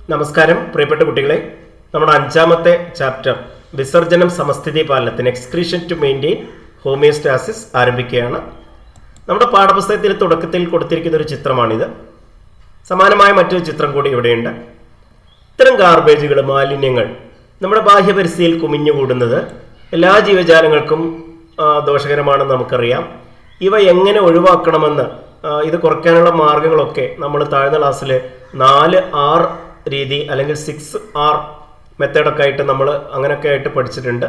നമസ്കാരം പ്രിയപ്പെട്ട കുട്ടികളെ, നമ്മുടെ അഞ്ചാമത്തെ ചാപ്റ്റർ വിസർജനം സമസ്ഥിതി പാലനത്തിന് എക്സ്ക്രീഷൻ ടു മെയിൻറ്റെയിൻ ഹോമിയോസ്റ്റാസിസ് ആരംഭിക്കുകയാണ്. നമ്മുടെ പാഠപുസ്തകത്തിൽ തുടക്കത്തിൽ കൊടുത്തിരിക്കുന്ന ഒരു ചിത്രമാണിത്. സമാനമായ മറ്റൊരു ചിത്രം കൂടി ഇവിടെയുണ്ട്. ഇത്തരം ഗാർബേജുകൾ, മാലിന്യങ്ങൾ നമ്മുടെ ബാഹ്യപരിസ്ഥിതിയിൽ കുമിഞ്ഞുകൂടുന്നത് എല്ലാ ജീവജാലങ്ങൾക്കും ദോഷകരമാണെന്ന് നമുക്കറിയാം. ഇവ എങ്ങനെ ഒഴിവാക്കണമെന്ന് ഇത് കുറയ്ക്കാനുള്ള മാർഗങ്ങളൊക്കെ നമ്മൾ താഴ്ന്ന ക്ലാസ്സിൽ 4R രീതി അല്ലെങ്കിൽ 6R മെത്തേഡൊക്കെ ആയിട്ട് നമ്മൾ അങ്ങനെയൊക്കെ ആയിട്ട് പഠിച്ചിട്ടുണ്ട്.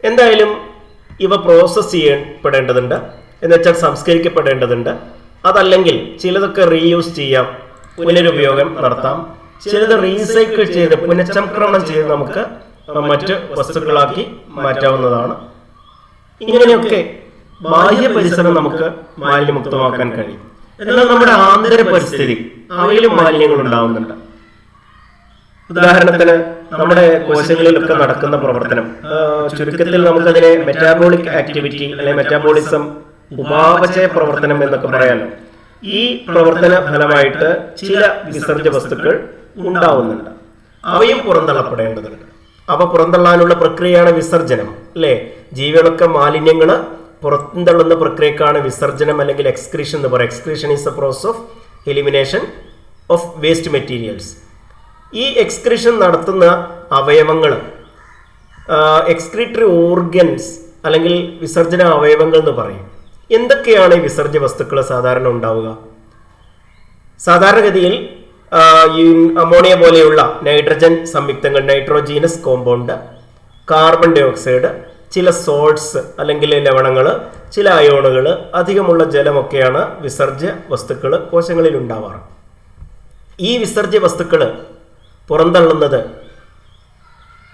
എന്തായാലും ഇവ പ്രോസസ്സ് ചെയ്യപ്പെടേണ്ടതുണ്ട്, എന്നുവെച്ചാൽ സംസ്കരിക്കപ്പെടേണ്ടതുണ്ട്. അതല്ലെങ്കിൽ ചിലതൊക്കെ റീയൂസ് ചെയ്യാം, പുനരുപയോഗം നടത്താം. ചിലത് റീസൈക്കിൾ ചെയ്ത് പുനഃചംക്രമണം ചെയ്ത് നമുക്ക് മറ്റ് വസ്തുക്കളാക്കി മാറ്റാവുന്നതാണ്. ഇങ്ങനെയൊക്കെ ബാഹ്യ പരിസരം നമുക്ക് മാലിന്യമുക്തമാക്കാൻ കഴിയും. എന്നാൽ നമ്മുടെ ആന്തര പരിസ്ഥിതി, അവയിലും മാലിന്യങ്ങൾ ഉണ്ടാവുന്നുണ്ട്. ഉദാഹരണത്തിന് നമ്മുടെ കോശങ്ങളിലൊക്കെ നടക്കുന്ന പ്രവർത്തനം, ചുരുക്കത്തിൽ നമുക്കതിനെ മെറ്റാബോളിക് ആക്ടിവിറ്റി അല്ലെങ്കിൽ മെറ്റാബോളിസം, ഉപാപചയ പ്രവർത്തനം എന്നൊക്കെ പറയാമല്ലോ. ഈ പ്രവർത്തന ഫലമായിട്ട് ചില വിസർജ്യ വസ്തുക്കൾ ഉണ്ടാവുന്നുണ്ട്. അവയും പുറന്തള്ളപ്പെടേണ്ടതുണ്ട്. അവ പുറന്തള്ളാനുള്ള പ്രക്രിയയാണ് വിസർജനം, അല്ലേ? ജീവികളൊക്കെ മാലിന്യങ്ങൾ പുറന്തള്ളുന്ന പ്രക്രിയക്കാണ് വിസർജനം അല്ലെങ്കിൽ എക്സ്ക്രീഷൻ എന്ന് പറയുക. Excretion is A process of elimination of waste materials. ഈ എക്സ്ക്രീഷൻ നടത്തുന്ന അവയവങ്ങൾ എക്സ്ക്രീറ്ററി ഓർഗൻസ് അല്ലെങ്കിൽ വിസർജന അവയവങ്ങൾ എന്ന് പറയും. എന്തൊക്കെയാണ് ഈ വിസർജ്യ വസ്തുക്കൾ സാധാരണ ഉണ്ടാവുക? സാധാരണഗതിയിൽ അമോണിയ പോലെയുള്ള നൈട്രജൻ സംയുക്തങ്ങൾ, nitrogenous compound, carbon dioxide, ചില സോൾട്സ് അല്ലെങ്കിൽ ലവണങ്ങൾ, ചില അയോണുകൾ, അധികമുള്ള ജലമൊക്കെയാണ് വിസർജ്യ വസ്തുക്കൾ കോശങ്ങളിൽ ഉണ്ടാവാറ്. ഈ വിസർജ്യ വസ്തുക്കൾ പുറന്തള്ളുന്നത്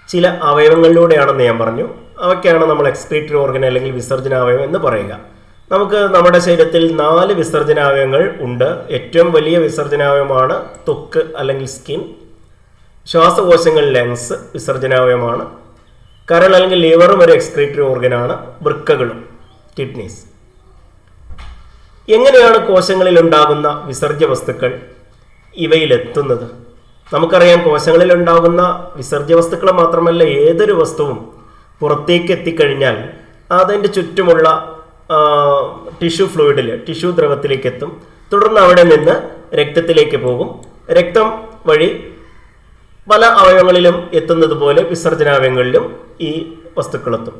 ചില അവയവങ്ങളിലൂടെയാണെന്ന് ഞാൻ പറഞ്ഞു. അവയ്ക്കാണ് നമ്മൾ എക്സ്ക്രീറ്ററി ഓർഗൻ അല്ലെങ്കിൽ വിസർജനാവയവം എന്ന് പറയുക. നമുക്ക് നമ്മുടെ ശരീരത്തിൽ 4 വിസർജനാവയവങ്ങൾ ഉണ്ട്. ഏറ്റവും വലിയ വിസർജനാവയവമാണ് ത്വക്ക് അല്ലെങ്കിൽ സ്കിൻ. ശ്വാസകോശങ്ങൾ ലങ്സ് വിസർജനാവയവമാണ്. കരൾ അല്ലെങ്കിൽ ലിവറും ഒരു എക്സ്ക്രീറ്ററി ഓർഗനാണ്. വൃക്കകളും കിഡ്നീസ്. എങ്ങനെയാണ് കോശങ്ങളിൽ ഉണ്ടാകുന്ന വിസർജ്യ വസ്തുക്കൾ ഇവയിലെത്തുന്നത്? നമുക്കറിയാം, കോശങ്ങളിൽ ഉണ്ടാകുന്ന വിസർജ്യ വസ്തുക്കൾ മാത്രമല്ല, ഏതൊരു വസ്തുവും പുറത്തേക്ക് എത്തിക്കഴിഞ്ഞാൽ അതിൻ്റെ ചുറ്റുമുള്ള ടിഷ്യൂ ഫ്ലൂയിഡിൽ, ടിഷ്യൂ ദ്രവത്തിലേക്ക് എത്തും. തുടർന്ന് അവിടെ നിന്ന് രക്തത്തിലേക്ക് പോകും. രക്തം വഴി പല അവയവങ്ങളിലും എത്തുന്നത് പോലെ വിസർജനാവയവങ്ങളിലും ഈ വസ്തുക്കളെത്തും.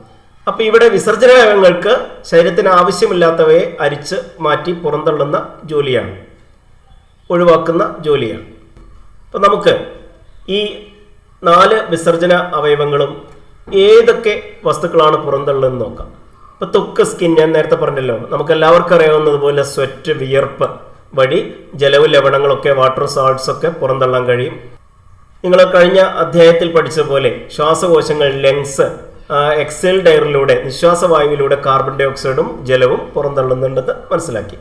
അപ്പോൾ ഇവിടെ വിസർജനാവയവങ്ങൾക്ക് ശരീരത്തിന് ആവശ്യമില്ലാത്തവയെ അരിച്ച് മാറ്റി പുറന്തള്ളുന്ന ജോലിയാണ്, ഒഴിവാക്കുന്ന ജോലിയാണ്. അപ്പോൾ നമുക്ക് ഈ 4 വിസർജന അവയവങ്ങളും ഏതൊക്കെ വസ്തുക്കളാണ് പുറന്തള്ളുന്നത് നോക്കാം. ഇപ്പോൾ ത്വക്ക്, സ്കിൻ ഞാൻ നേരത്തെ പറഞ്ഞല്ലോ. നമുക്ക് എല്ലാവർക്കും അറിയാവുന്നതുപോലെ സ്വെറ്റ്, വിയർപ്പ് വഴി ജലവും ലവണങ്ങളൊക്കെ, വാട്ടർ സാൾട്ട്സ് ഒക്കെ പുറന്തള്ളാൻ കഴിയും. നിങ്ങൾ കഴിഞ്ഞ അധ്യായത്തിൽ പഠിച്ച പോലെ ശ്വാസകോശങ്ങൾ, ലങ്സ്, എക്സേൽഡ് എയറിലൂടെ, നിശ്വാസവായുവിലൂടെ കാർബൺ ഡൈ ഓക്സൈഡും ജലവും പുറന്തള്ളുന്നുണ്ടെന്ന് മനസ്സിലാക്കി.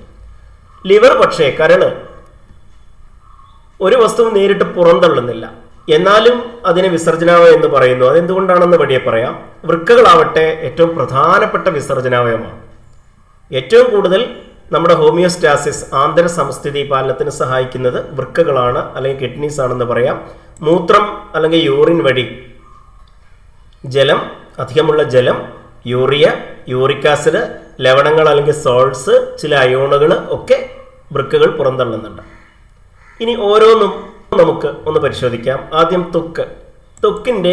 ലിവർ പക്ഷേ, കരള് ഒരു വസ്തുവും നേരിട്ട് പുറന്തള്ളുന്നില്ല, എന്നാലും അതിനെ വിസർജനാവയം എന്ന് പറയുന്നു. അതെന്തുകൊണ്ടാണെന്ന് വഴിയെ പറയാം. വൃക്കകളാവട്ടെ ഏറ്റവും പ്രധാനപ്പെട്ട വിസർജനാവയവമാണ്. ഏറ്റവും കൂടുതൽ നമ്മുടെ ഹോമിയോസ്റ്റാസിസ്, ആന്തര സമസ്ഥിതി പാലനത്തിന് സഹായിക്കുന്നത് വൃക്കകളാണ് അല്ലെങ്കിൽ കിഡ്നീസ് ആണെന്ന് പറയാം. മൂത്രം അല്ലെങ്കിൽ യൂറിൻ വഴി ജലം, അധികമുള്ള ജലം, യൂറിയ, യൂറിക് ആസിഡ്, ലവണങ്ങൾ അല്ലെങ്കിൽ സോൾട്സ്, ചില അയോണുകൾ ഒക്കെ വൃക്കകൾ പുറന്തള്ളുന്നുണ്ട്. ഇനി ഓരോന്നും നമുക്ക് ഒന്ന് പരിശോധിക്കാം. ആദ്യം ത്വക്ക്. ത്വക്കിൻ്റെ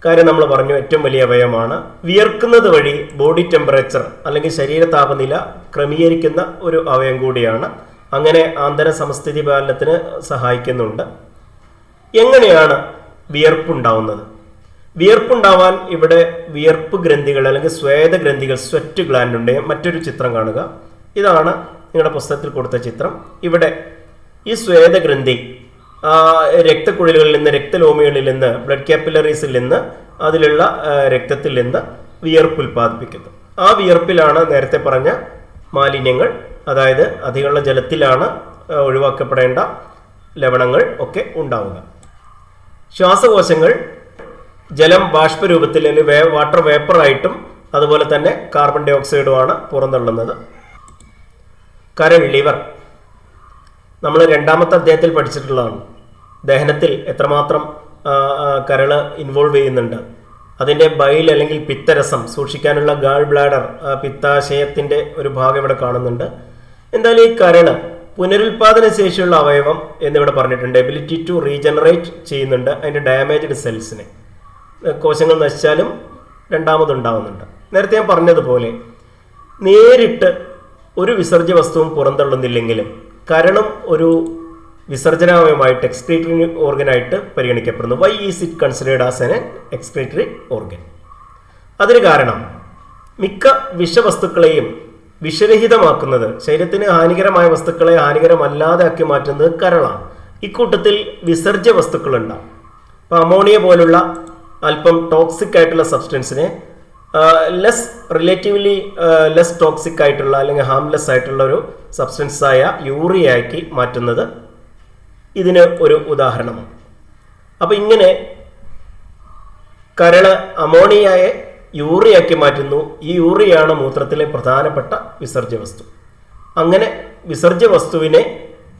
കാര്യം നമ്മൾ പറഞ്ഞു, ഏറ്റവും വലിയ അവയവമാണ്. വിയർക്കുന്നത് വഴി ബോഡി ടെമ്പറേച്ചർ അല്ലെങ്കിൽ ശരീര താപനില ക്രമീകരിക്കുന്ന ഒരു അവയവം കൂടിയാണ്. അങ്ങനെ ആന്തര സമസ്ഥിതി പാലനത്തിന് സഹായിക്കുന്നുണ്ട്. എങ്ങനെയാണ് വിയർപ്പുണ്ടാവുന്നത്? വിയർപ്പുണ്ടാവാൻ ഇവിടെ വിയർപ്പ് ഗ്രന്ഥികൾ അല്ലെങ്കിൽ സ്വേദഗ്രന്ഥികൾ, സ്വെറ്റ് ഗ്ലാൻഡ് ഉണ്ട്. മറ്റൊരു ചിത്രം കാണുക. ഇതാണ് നിങ്ങളുടെ പുസ്തകത്തിൽ കൊടുത്ത ചിത്രം. ഇവിടെ ഈ സ്വേദഗ്രന്ഥി രക്തക്കുഴലുകളിൽ നിന്ന്, രക്തലോമികളിൽ നിന്ന്, ബ്ലഡ് കാപ്പിലറീസിൽ നിന്ന്, അതിലുള്ള രക്തത്തിൽ നിന്ന് വിയർപ്പ് ഉൽപ്പാദിപ്പിക്കുന്നു. ആ വിയർപ്പിലാണ് നേരത്തെ പറഞ്ഞ മാലിന്യങ്ങൾ, അതായത് അധികമുള്ള ജലത്തിലാണ് ഒഴിവാക്കപ്പെടേണ്ട ലവണങ്ങൾ ഒക്കെ ഉണ്ടാവുക. ശ്വാസകോശങ്ങൾ ജലം ബാഷ്പരൂപത്തിൽ അല്ലെങ്കിൽ വാട്ടർ വേപ്പറായിട്ടും അതുപോലെ തന്നെ കാർബൺ ഡൈ ഓക്സൈഡുമാണ് പുറന്തള്ളുന്നത്. കരൾ, ലിവർ നമ്മൾ രണ്ടാമത്തെ അധ്യായത്തിൽ പഠിച്ചിട്ടുള്ളതാണ്. ദഹനത്തിൽ എത്രമാത്രം കരൾ ഇൻവോൾവ് ചെയ്യുന്നുണ്ട്, അതിൻ്റെ ബൈൽ അല്ലെങ്കിൽ പിത്തരസം സൂക്ഷിക്കാനുള്ള ഗാൾ ബ്ലാഡർ, പിത്താശയത്തിൻ്റെ ഒരു ഭാഗം ഇവിടെ കാണുന്നുണ്ട്. എന്തായാലും ഈ കരള് പുനരുൽപാദന ശേഷിയുള്ള അവയവം എന്നിവിടെ പറഞ്ഞിട്ടുണ്ട്. എബിലിറ്റി ടു റീജനറേറ്റ് ചെയ്യുന്നുണ്ട് അതിൻ്റെ ഡാമേജ്ഡ് സെൽസിനെ. കോശങ്ങൾ നശിച്ചാലും രണ്ടാമതുണ്ടാവുന്നുണ്ട്. നേരത്തെ ഞാൻ പറഞ്ഞതുപോലെ നേരിട്ട് ഒരു വിസർജ്യ വസ്തുവും പുറന്തള്ളുന്നില്ലെങ്കിലും കരളും ഒരു വിസർജനാവയവമായിട്ട് എക്സ്ക്രീറ്ററി ഓർഗനായിട്ട് പരിഗണിക്കപ്പെടുന്നു. Why is it considered as an excretory organ? അതിന് കാരണം മിക്ക വിഷവസ്തുക്കളെയും വിഷരഹിതമാക്കുന്നത്, ശരീരത്തിന് ഹാനികരമായ വസ്തുക്കളെ ഹാനികരമല്ലാതെ ആക്കി മാറ്റുന്നത് കരളാണ്. ഇക്കൂട്ടത്തിൽ വിസർജ്യ വസ്തുക്കളുണ്ടാവും. ഇപ്പോൾ അമോണിയ പോലുള്ള അല്പം ടോക്സിക് ആയിട്ടുള്ള സബ്സ്റ്റൻസിനെ റിലേറ്റീവ്ലി ലെസ് ടോക്സിക് ആയിട്ടുള്ള അല്ലെങ്കിൽ ഹാംലെസ് ആയിട്ടുള്ള ഒരു സബ്സ്റ്റൻസായ യൂറിയയാക്കി മാറ്റുന്നത് ഇതിന് ഒരു ഉദാഹരണമാണ്. അപ്പോൾ ഇങ്ങനെ കരള് അമോണിയയെ യൂറിയയാക്കി മാറ്റുന്നു. ഈ യൂറിയാണ് മൂത്രത്തിലെ പ്രധാനപ്പെട്ട വിസർജ്യ വസ്തു. അങ്ങനെ വിസർജ്യ വസ്തുവിനെ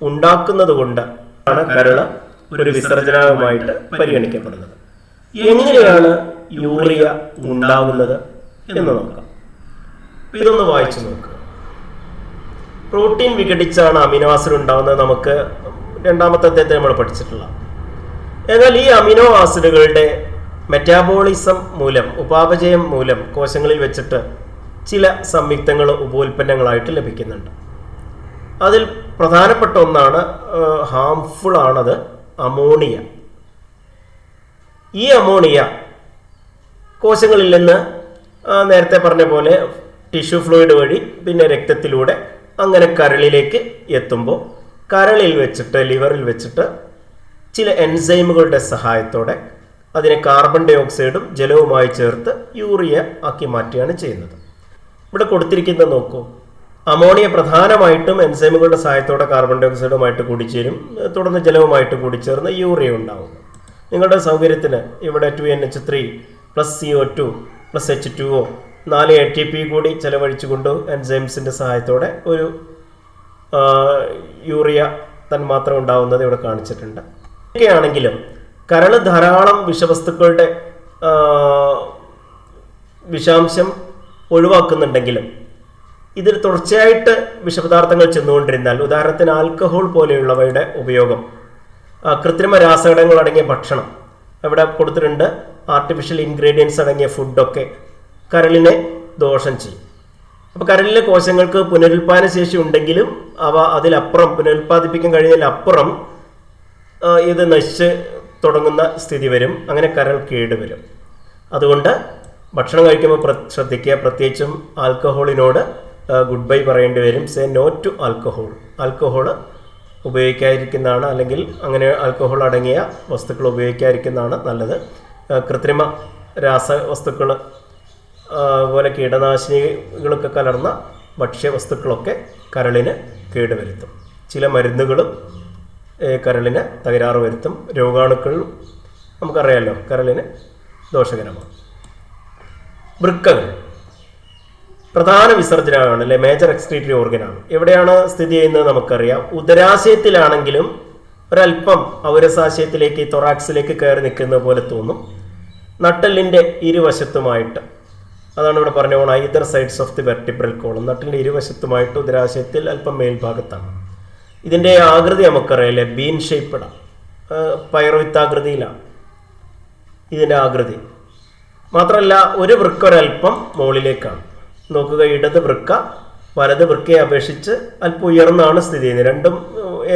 ഉണ്ടാക്കുന്നത് കൊണ്ടാണ് കരള് ഒരു വിസർജനവുമായിട്ട് പരിഗണിക്കപ്പെടുന്നത്. എങ്ങനെയാണ് യൂറിയ ഉണ്ടാകുന്നത് എന്ന് നോക്കാം. ഇതൊന്ന് വായിച്ചു നോക്കുക. പ്രോട്ടീൻ വിഘടിച്ചാണ് അമിനോ ആസിഡ് ഉണ്ടാകുന്നത്. നമുക്ക് രണ്ടാമത്തെ അധ്യായത്തിൽ നമ്മൾ പഠിച്ചിട്ടുള്ള. എന്നാൽ ഈ അമിനോ ആസിഡുകളുടെ മെറ്റാബോളിസം മൂലം, ഉപാപചയം മൂലം കോശങ്ങളിൽ വെച്ചിട്ട് ചില സംയുക്തങ്ങൾ ഉപോൽപ്പന്നങ്ങളായിട്ട് ലഭിക്കുന്നുണ്ട്. അതിൽ പ്രധാനപ്പെട്ട ഒന്നാണ്, ഹാംഫുൾ ആണത്, അമോണിയ. ഈ അമോണിയ കോശങ്ങളിൽ നിന്ന് നേരത്തെ പറഞ്ഞ പോലെ ടിഷ്യൂ ഫ്ലൂയിഡ് വഴി പിന്നെ രക്തത്തിലൂടെ അങ്ങനെ കരളിലേക്ക് എത്തുമ്പോൾ കരളിൽ വെച്ചിട്ട്, ലിവറിൽ വെച്ചിട്ട് ചില എൻസൈമുകളുടെ സഹായത്തോടെ അതിനെ കാർബൺ ഡൈ ഓക്സൈഡും ജലവുമായി ചേർത്ത് യൂറിയ ആക്കി മാറ്റുകയാണ് ചെയ്യുന്നത്. ഇവിടെ കൊടുത്തിരിക്കുന്നത് നോക്കൂ. അമോണിയ പ്രധാനമായിട്ടും എൻസൈമുകളുടെ സഹായത്തോടെ കാർബൺ ഡൈ ഓക്സൈഡുമായിട്ട് കൂടിച്ചേരും, തുടർന്ന് ജലവുമായിട്ട് കൂടിച്ചേർന്ന് യൂറിയ ഉണ്ടാവും. നിങ്ങളുടെ സൗകര്യത്തിന് ഇവിടെ 2NH3 + CO2 + H2O 4 ATP കൂടി ചെലവഴിച്ചുകൊണ്ട് എൻസൈംസിൻ്റെ സഹായത്തോടെ ഒരു യൂറിയ തന്മാത്രം ഉണ്ടാവുന്നത് ഇവിടെ കാണിച്ചിട്ടുണ്ട്. ഇതൊക്കെയാണെങ്കിലും കരൾ ധാരാളം വിഷവസ്തുക്കളുടെ വിഷാംശം ഒഴിവാക്കുന്നുണ്ടെങ്കിലും ഇതിൽ തുടർച്ചയായിട്ട് വിഷപദാർത്ഥങ്ങൾ ചെന്നുകൊണ്ടിരുന്നാൽ, ഉദാഹരണത്തിന് ആൽക്കഹോൾ പോലെയുള്ളവയുടെ ഉപയോഗം, കൃത്രിമ രാസഘടകങ്ങൾ അടങ്ങിയ ഭക്ഷണം ഇവിടെ കൊടുത്തിട്ടുണ്ട്, ആർട്ടിഫിഷ്യൽ ഇൻഗ്രീഡിയൻസ് അടങ്ങിയ ഫുഡൊക്കെ കരളിനെ ദോഷം ചെയ്യും. അപ്പോൾ കരളിലെ കോശങ്ങൾക്ക് പുനരുൽപാദന ശേഷി ഉണ്ടെങ്കിലും അവ അതിലപ്പുറം പുനരുൽപാദിപ്പിക്കാൻ കഴിയുന്നതിലപ്പുറം ഇത് നശിച്ച് തുടങ്ങുന്ന സ്ഥിതി വരും. അങ്ങനെ കരൾ കേടുവരും. അതുകൊണ്ട് ഭക്ഷണം കഴിക്കുമ്പോൾ ശ്രദ്ധിക്കുക. പ്രത്യേകിച്ചും ആൽക്കഹോളിനോട് ഗുഡ് ബൈ പറയേണ്ടി വരും. Say no to alcohol. Alcohol ഉപയോഗിക്കാതിരിക്കുന്നതാണ്, അല്ലെങ്കിൽ അങ്ങനെ ആൽക്കഹോൾ അടങ്ങിയ വസ്തുക്കൾ ഉപയോഗിക്കാതിരിക്കുന്നതാണ് നല്ലത്. കൃത്രിമ രാസവസ്തുക്കൾ പോലെ കീടനാശിനികളൊക്കെ കലർന്ന ഭക്ഷ്യവസ്തുക്കളൊക്കെ കരളിന് കേടുവരുത്തും. ചില മരുന്നുകളും കരളിന് തകരാറ് വരുത്തും. രോഗാണുക്കളും നമുക്കറിയാമല്ലോ കരളിന് ദോഷകരമാണ്. വൃക്കകൾ പ്രധാന വിസർജനമാണ്, അല്ലെ മേജർ എക്സ്ക്രീറ്ററി ഓർഗനാണ്. എവിടെയാണ് സ്ഥിതി ചെയ്യുന്നത് നമുക്കറിയാം. ഉദരാശയത്തിലാണെങ്കിലും ഒരല്പം ഔരസാശയത്തിലേക്ക്, തൊറാക്സിലേക്ക് കയറി നിൽക്കുന്നത് പോലെ തോന്നും. നട്ടെല്ലിൻ്റെ ഇരുവശത്തുമായിട്ട്, അതാണ് ഇവിടെ പറഞ്ഞ പോലെ either sides of the vertebral column, നട്ടിൻ്റെ ഇരുവശത്തുമായിട്ട് ഉദരാശയത്തിൽ അല്പം മേൽഭാഗത്താണ്. ഇതിൻ്റെ ആകൃതി നമുക്കറിയാം, ബീൻ ഷേപ്പഡാണ്, പയർവിത്താകൃതിയിലാണ് ഇതിൻ്റെ ആകൃതി. മാത്രമല്ല ഒരു വൃക്ക ഒരല്പം മുകളിലേക്കാണ്. നോക്കുക, ഇടത് വൃക്ക വലത് വൃക്കയെ അപേക്ഷിച്ച് അല്പം ഉയർന്നാണ് സ്ഥിതി ചെയ്യുന്നത്. രണ്ടും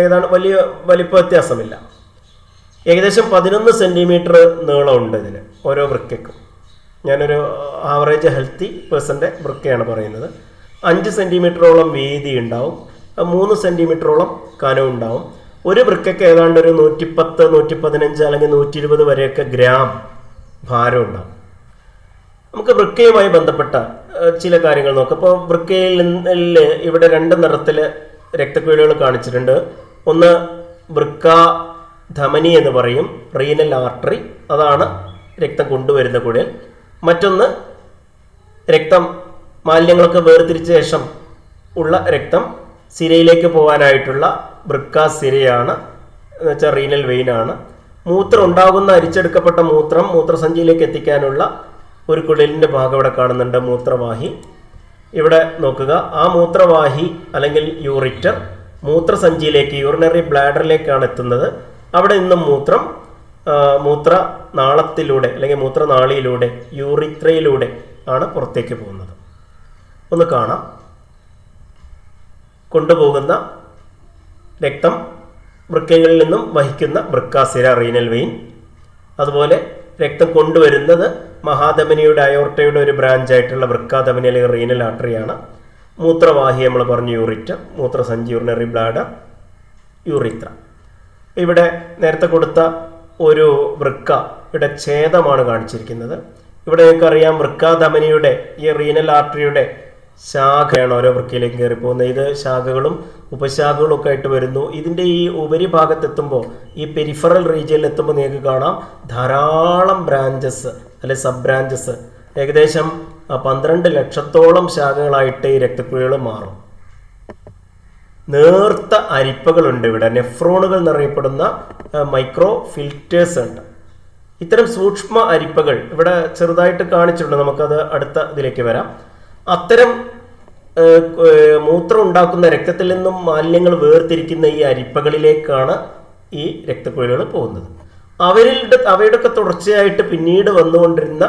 ഏതാണ് വലിയ വലിപ്പ വ്യത്യാസമില്ല. ഏകദേശം 11 സെൻറ്റിമീറ്റർ നീളമുണ്ട് ഇതിന് ഓരോ വൃക്കയ്ക്കും. ഞാനൊരു ആവറേജ് ഹെൽത്തി പേഴ്സൻ്റെ വൃക്കയാണ് പറയുന്നത്. 5 സെൻറ്റിമീറ്ററോളം വീതി ഉണ്ടാവും, 3 സെൻറ്റിമീറ്ററോളം കനം ഉണ്ടാവും. ഒരു വൃക്കയ്ക്ക് ഏതാണ്ട് ഒരു 110, 115 അല്ലെങ്കിൽ 120 വരെയൊക്കെ ഗ്രാം ഭാരം ഉണ്ടാവും. നമുക്ക് വൃക്കയുമായി ബന്ധപ്പെട്ട ചില കാര്യങ്ങൾ നോക്കാം. അപ്പോൾ വൃക്കയിൽ ഇവിടെ 2 നിറത്തിൽ രക്തക്കുഴലുകൾ കാണിച്ചിട്ടുണ്ട്. ഒന്ന് വൃക്ക ധമനി എന്ന് പറയും, റീനൽ ആർട്ടറി, അതാണ് രക്തം കൊണ്ടുവരുന്ന കുഴൽ. മറ്റൊന്ന് രക്തം മാലിന്യങ്ങളൊക്കെ വേർതിരിച്ച ശേഷം ഉള്ള രക്തം സിരയിലേക്ക് പോകാനായിട്ടുള്ള വൃക്ക സിരയാണ് എന്ന് വെച്ചാൽ റീനൽ വെയിൻ ആണ്. മൂത്രം ഉണ്ടാകുന്ന അരിച്ചെടുക്കപ്പെട്ട മൂത്രം മൂത്രസഞ്ചിയിലേക്ക് എത്തിക്കാനുള്ള ഒരു കുഴലിൻ്റെ ഭാഗം ഇവിടെ കാണുന്നുണ്ട്, മൂത്രവാഹി. ഇവിടെ നോക്കുക, ആ മൂത്രവാഹി അല്ലെങ്കിൽ യൂറിറ്റർ മൂത്രസഞ്ചിയിലേക്ക് യൂറിനറി ബ്ലാഡറിലേക്കാണ് എത്തുന്നത്. അവിടെ നിന്നും മൂത്രനാളത്തിലൂടെ അല്ലെങ്കിൽ മൂത്രനാളിയിലൂടെ യൂറിത്രയിലൂടെ ആണ് പുറത്തേക്ക് പോകുന്നത്. ഒന്ന് കാണാം. കൊണ്ടുപോകുന്ന രക്തം വൃക്കകളിൽ നിന്നും വഹിക്കുന്ന വൃക്കാസിര റീനൽ വെയിൻ. അതുപോലെ രക്തം കൊണ്ടുവരുന്നത് മഹാധമനിയുടെ അയോർട്ടയുടെ ഒരു ബ്രാഞ്ചായിട്ടുള്ള വൃക്കാധമനി അല്ലെങ്കിൽ റീനൽ ആർട്ടറിയാണ്. മൂത്രവാഹി നമ്മൾ പറഞ്ഞു യൂറിറ്റർ, മൂത്രസഞ്ചി യൂറിനറി ബ്ലാഡർ, യൂറിത്ര. ഇവിടെ നേരത്തെ കൊടുത്ത ഒരു വൃക്ക ഇവിടെ ഛേദമാണ് കാണിച്ചിരിക്കുന്നത്. ഇവിടെ നിങ്ങൾക്കറിയാം വൃക്കാധമനിയുടെ ഈ റീനൽ ആർട്ടറിയുടെ ശാഖയാണ് ഓരോ വൃക്കയിലേക്ക് കയറി പോകുന്നത്. ഇത് ശാഖകളും ഉപശാഖകളും ഒക്കെ ആയിട്ട് വരുന്നു. ഇതിൻ്റെ ഈ ഉപരിഭാഗത്തെത്തുമ്പോൾ, ഈ പെരിഫറൽ റീജിയനിൽ എത്തുമ്പോൾ നിങ്ങൾക്ക് കാണാം ധാരാളം ബ്രാഞ്ചസ് അല്ലെ സബ് ബ്രാഞ്ചസ്, ഏകദേശം 12 ലക്ഷത്തോളം ശാഖകളായിട്ട് ഈ രക്തക്കുഴലുകൾ മാറും. നേർത്ത അരിപ്പകളുണ്ട് ഇവിടെ, നെഫ്രോണുകൾ എന്നറിയപ്പെടുന്ന മൈക്രോ ഫിൽറ്റേഴ്സ് ഉണ്ട്. ഇത്തരം സൂക്ഷ്മ അരിപ്പകൾ ഇവിടെ ചെറുതായിട്ട് കാണിച്ചിട്ടുണ്ട്, നമുക്കത് അടുത്ത ഇതിലേക്ക് വരാം. അത്തരം മൂത്രം ഉണ്ടാക്കുന്ന രക്തത്തിൽ നിന്നും മാലിന്യങ്ങൾ വേർതിരിക്കുന്ന ഈ അരിപ്പകളിലേക്കാണ് ഈ രക്തക്കുഴലുകൾ പോകുന്നത്. അവയുടെയൊക്കെ തുടർച്ചയായിട്ട് പിന്നീട് വന്നുകൊണ്ടിരുന്ന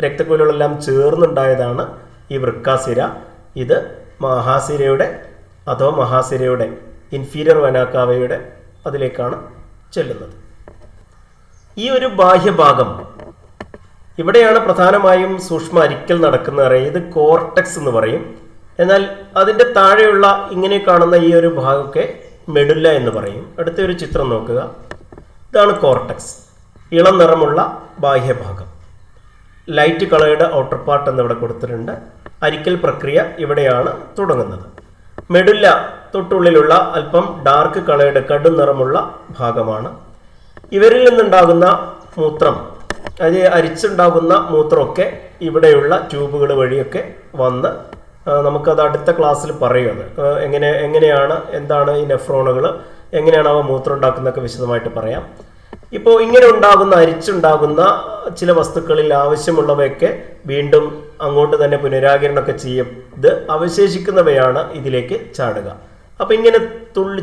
രക്തക്കുഴലുകളെല്ലാം ചേർന്നുണ്ടായതാണ് ഈ വൃക്കാസിര. ഇത് മഹാസിരയുടെ അഥവാ മഹാസിരയുടെ ഇൻഫീരിയർ വനാക്കാവയുടെ അതിലേക്കാണ് ചെല്ലുന്നത്. ഈ ഒരു ബാഹ്യഭാഗം ഇവിടെയാണ് പ്രധാനമായും സൂക്ഷ്മ അരിക്കൽ നടക്കുന്നത്. ഇത് കോർട്ടെക്സ് എന്ന് പറയും. എന്നാൽ അതിൻ്റെ താഴെയുള്ള ഇങ്ങനെ കാണുന്ന ഈ ഒരു ഭാഗമൊക്കെ മെഡുല്ല എന്ന് പറയും. അടുത്ത ഒരു ചിത്രം നോക്കുക. ഇതാണ് കോർട്ടെക്സ്, ഇളം നിറമുള്ള ബാഹ്യഭാഗം. ലൈറ്റ് കളേർഡ് ഔട്ടർ പാർട്ട് എന്നിവിടെ കൊടുത്തിട്ടുണ്ട്. അരിക്കൽ പ്രക്രിയ ഇവിടെയാണ് തുടങ്ങുന്നത്. മെഡുല്ല തൊട്ടുള്ളിലുള്ള അല്പം ഡാർക്ക് കളേർഡ് കടും നിറമുള്ള ഭാഗമാണ്. ഇവരിൽ നിന്നുണ്ടാകുന്ന മൂത്രം, അത് അരിച്ചുണ്ടാകുന്ന മൂത്രമൊക്കെ ഇവിടെയുള്ള ട്യൂബുകൾ വഴിയൊക്കെ വന്ന് നമുക്കത് അടുത്ത ക്ലാസ്സിൽ പറയുന്നത് എങ്ങനെയാണ് എന്താണ് ഈ നെഫ്രോണുകൾ, എങ്ങനെയാണ് അവ മൂത്രം ഉണ്ടാക്കുന്നതൊക്കെ വിശദമായിട്ട് പറയാം. ഇപ്പോൾ ഇങ്ങനെ അരിച്ചുണ്ടാകുന്ന ചില വസ്തുക്കളിൽ ആവശ്യമുള്ളവയൊക്കെ വീണ്ടും അങ്ങോട്ട് തന്നെ പുനരാകിരണമൊക്കെ ചെയ്ത് അവശേഷിക്കുന്നവയാണ് ഇതിലേക്ക് ചാടുക. അപ്പം ഇങ്ങനെ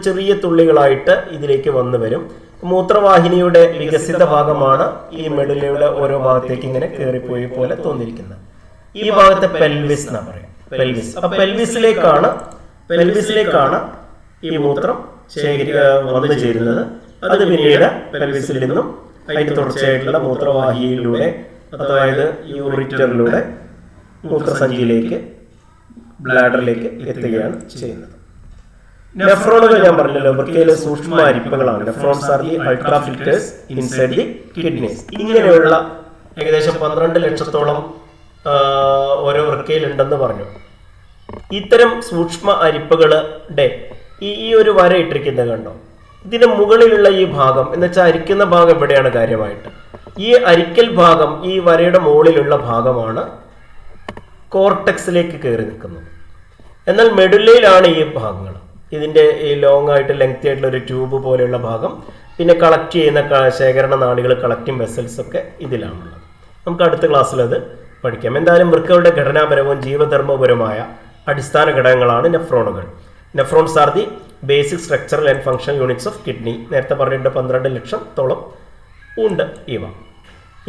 ചെറിയ തുള്ളികളായിട്ട് ഇതിലേക്ക് വന്നു വരും. മൂത്രവാഹിനിയുടെ വികസിത ഭാഗമാണ് ഈ മെഡുലയുടെ ഓരോ ഭാഗത്തേക്ക് ഇങ്ങനെ കയറിപ്പോയി പോലെ തോന്നിയിരിക്കുന്നത്. ഈ ഭാഗത്തെ പെൽവിസ് എന്നാ പറയാം, പെൽവിസ്. ആ പെൽവിസിലേക്കാണ് ഈ മൂത്രം വന്നു ചേരുന്നത്. അത് പിന്നീട് പെൽവിസിൽ നിന്നും അതിന് തുടർച്ചയായിട്ടുള്ള മൂത്രവാഹിയിലൂടെ, അതായത് യൂറിറ്ററിലൂടെ മൂത്രസഞ്ചിയിലേക്ക് ബ്ലാഡറിലേക്ക് എത്തുകയാണ് ചെയ്യുന്നത്. നെഫ്രോണുകൾ ഞാൻ പറഞ്ഞല്ലോ, വൃക്കയിലെ സൂക്ഷ്മ അരിപ്പകളാണ്. Nephrons are the ultra filters inside the kidneys. ഇങ്ങനെയുള്ള ഏകദേശം 12 ലക്ഷത്തോളം ഓരോ വൃക്കയിലുണ്ടെന്ന് പറഞ്ഞു. ഇത്തരം സൂക്ഷ്മ അരിപ്പകളുടെ ഈ ഒരു വര ഇട്ടിരിക്കുന്നത് കണ്ടോ? ഇതിന് മുകളിലുള്ള ഈ ഭാഗം എന്ന് വെച്ചാൽ അരിക്കുന്ന ഭാഗം ഇവിടെയാണ് കാര്യമായിട്ട്. ഈ അരിക്കൽ ഭാഗം, ഈ വരയുടെ മുകളിലുള്ള ഭാഗമാണ് കോർട്ടെക്സിലേക്ക് കയറി നിൽക്കുന്നത്. എന്നാൽ മെഡുല്ലയിലാണ് ഈ ഭാഗങ്ങൾ. ഇതിൻ്റെ ഈ ലോങ് ആയിട്ട് ലെങ്തി ആയിട്ടുള്ള ഒരു ട്യൂബ് പോലെയുള്ള ഭാഗം, പിന്നെ കളക്ട് ചെയ്യുന്ന ശേഖരണ നാളികൾ, കളക്റ്റിംഗ് വെസൽസ് ഒക്കെ ഇതിലാണുള്ളത്. നമുക്ക് അടുത്ത ക്ലാസ്സിൽ അത് പഠിക്കാം. എന്തായാലും വൃക്കകളുടെ ഘടനാപരവും ജീവധർമ്മപരമായ അടിസ്ഥാന ഘടകങ്ങളാണ് നെഫ്രോണുകൾ. Nephrons are the basic structural and function units of kidney. നേരത്തെ പറഞ്ഞിട്ട് 12 ലക്ഷത്തോളം ഉണ്ട്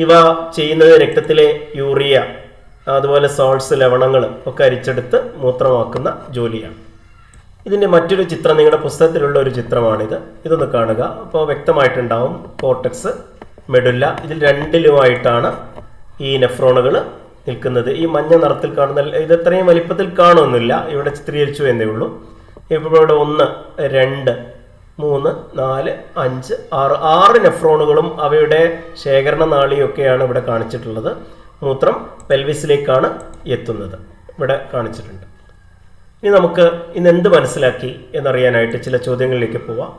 ഇവ ചെയ്യുന്നത് രക്തത്തിലെ യൂറിയ, അതുപോലെ സോൾട്സ്, ലവണങ്ങൾ ഒക്കെ അരിച്ചെടുത്ത് മൂത്രമാക്കുന്ന ജോലിയാണ്. ഇതിൻ്റെ മറ്റൊരു ചിത്രം നിങ്ങളുടെ പുസ്തകത്തിലുള്ള ഒരു ചിത്രമാണിത്. ഇതൊന്ന് കാണുക. അപ്പോൾ വ്യക്തമായിട്ടുണ്ടാവും കോർട്ടെക്സ്, മെഡുല്ല. ഇതിൽ രണ്ടിലുമായിട്ടാണ് ഈ നെഫ്രോണുകൾ നിൽക്കുന്നത്. ഈ മഞ്ഞ നിറത്തിൽ കാണുന്ന ഇത് ഇത്രയും വലിപ്പത്തിൽ കാണുന്നില്ല, ഇവിടെ ചിത്രീകരിച്ചു എന്നേ ഉള്ളൂ. ഇപ്പോൾ ഇവിടെ 1, 2, 3, 4, 5, 6 നെഫ്രോണുകളും അവയുടെ ശേഖരണ നാളിയൊക്കെയാണ് ഇവിടെ കാണിച്ചിട്ടുള്ളത്. മൂത്രം പെൽവിസിലേക്കാണ് എത്തുന്നത്, ഇവിടെ കാണിച്ചിട്ടുണ്ട്. ഇനി നമുക്ക് ഇന്ന് എന്ത് മനസ്സിലാക്കി എന്നറിയാനായിട്ട് ചില ചോദ്യങ്ങളിലേക്ക് പോവാം.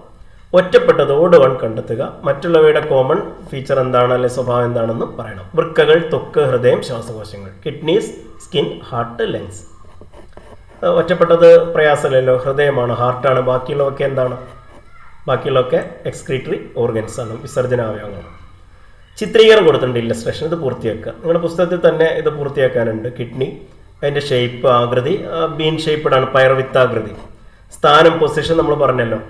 ഒറ്റപ്പെട്ടത് ഓട് 1 കണ്ടെത്തുക. മറ്റുള്ളവയുടെ കോമൺ ഫീച്ചർ എന്താണ്, അല്ലെ സ്വഭാവം എന്താണെന്നും പറയണം. വൃക്കകൾ, ത്വക്ക്, ഹൃദയം, ശ്വാസകോശങ്ങൾ. Kidneys, skin, heart, lungs. ഒറ്റപ്പെട്ടത് പ്രയാസമല്ലല്ലോ, ഹൃദയമാണ്, ഹാർട്ടാണ്. ബാക്കിയുള്ളവയൊക്കെ എന്താണ്? ബാക്കിയുള്ളതൊക്കെ എക്സ്ക്രീറ്ററി ഓർഗൻസ് ആണ്, വിസർജനാവയവങ്ങളാണ്. ചിത്രീകരണം കൊടുത്തിട്ടുണ്ട് ഇല്ലസ്ട്രേഷൻ. ഇത് പൂർത്തിയാക്കുക. നിങ്ങളുടെ പുസ്തകത്തിൽ തന്നെ ഇത് പൂർത്തിയാക്കാനുണ്ട്. കിഡ്നി, അതിൻ്റെ ഷേപ്പ്, ആകൃതി ബീൻ ഷേപ്പ്ഡാണ്, പയർവിത്താകൃതി. സ്ഥാനം, പൊസിഷൻ നമ്മൾ പറഞ്ഞല്ലോ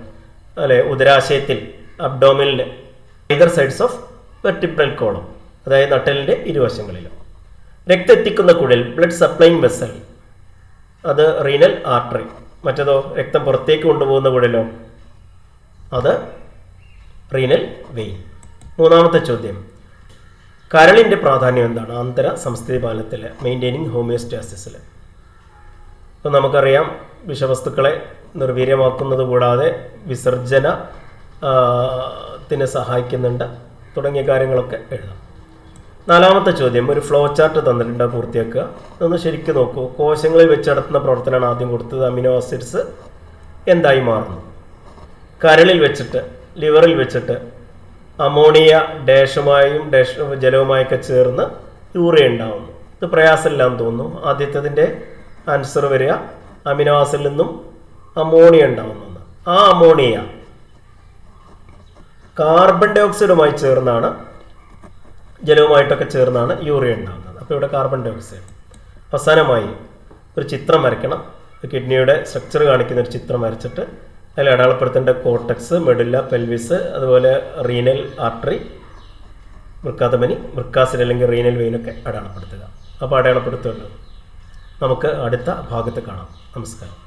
അല്ലെ. ഉദരാശയത്തിൽ, അബ്ഡോമിനിൽ, ഇതർ സൈഡ്സ് ഓഫ് വെർട്ടിബ്രൽ കോളം, അതായത് നട്ടലിൻ്റെ ഇരുവശങ്ങളിലും. രക്തം എത്തിക്കുന്ന കുഴൽ, ബ്ലഡ് സപ്ലൈയിങ് വെസൽ, അത് റീനൽ ആർട്ടറി. മറ്റേതോ രക്തം പുറത്തേക്ക് കൊണ്ടുപോകുന്ന കുഴലോ, അത് റീനൽ വെയിൻ. മൂന്നാമത്തെ ചോദ്യം, കരളിൻ്റെ പ്രാധാന്യം എന്താണ് ആന്തര സംസ്ഥിതി പാലത്തിൽ, മെയിൻറ്റെയിനിങ് ഹോമിയോസ്റ്റാസിസിൽ? അപ്പോൾ നമുക്കറിയാം, വിഷവസ്തുക്കളെ നിർവീര്യമാക്കുന്നത് കൂടാതെ വിസർജനത്തിന് സഹായിക്കുന്നുണ്ട് തുടങ്ങിയ കാര്യങ്ങളൊക്കെ എഴുതാം. നാലാമത്തെ ചോദ്യം, ഒരു ഫ്ലോ ചാർട്ട് തന്നിട്ടുണ്ട്, പൂർത്തിയാക്കുക. അതൊന്ന് ശരിക്കും നോക്കൂ. കോശങ്ങളിൽ വെച്ച് നടത്തുന്ന പ്രവർത്തനമാണ് ആദ്യം കൊടുത്തത്. അമിനോ ആസിഡ്സ് എന്തായി മാറുന്നു? കരളിൽ വെച്ചിട്ട്, ലിവറിൽ വെച്ചിട്ട് അമോണിയ ഡാഷുമായും ജലവുമായൊക്കെ ചേർന്ന് യൂറിയ ഉണ്ടാവുന്നു. ഇത് പ്രയാസമില്ലാന്ന് തോന്നുന്നു. ആദ്യത്തതിൻ്റെ ആൻസർ വരിക അമിനോ ആസിഡിൽ നിന്നും അമോണിയ ഉണ്ടാവുന്നു. ആ അമോണിയ കാർബൺ ഡൈ ഓക്സൈഡുമായി ചേർന്നാണ്, ജലവുമായിട്ടൊക്കെ ചേർന്നാണ് യൂറിയ ഉണ്ടാകുന്നത്. അപ്പോൾ ഇവിടെ കാർബൺ ഡൈ ഓക്സൈഡ്. അവസാനമായി ഒരു ചിത്രം വരയ്ക്കണം. കിഡ്നിയുടെ സ്ട്രക്ചർ കാണിക്കുന്ന ഒരു ചിത്രം വരച്ചിട്ട് അതിൽ അടയാളപ്പെടുത്തേണ്ട കോർട്ടക്സ്, മെഡുല്ല, പെൽവിസ്, അതുപോലെ റീനൽ ആർട്ടറി, വൃക്കാധമനി, വൃക്കാസിഡ് അല്ലെങ്കിൽ റീനൽ വെയിനൊക്കെ അടയാളപ്പെടുത്തുക. അപ്പോൾ അടയാളപ്പെടുത്തുമല്ലോ. നമുക്ക് അടുത്ത ഭാഗത്ത് കാണാം. നമസ്കാരം.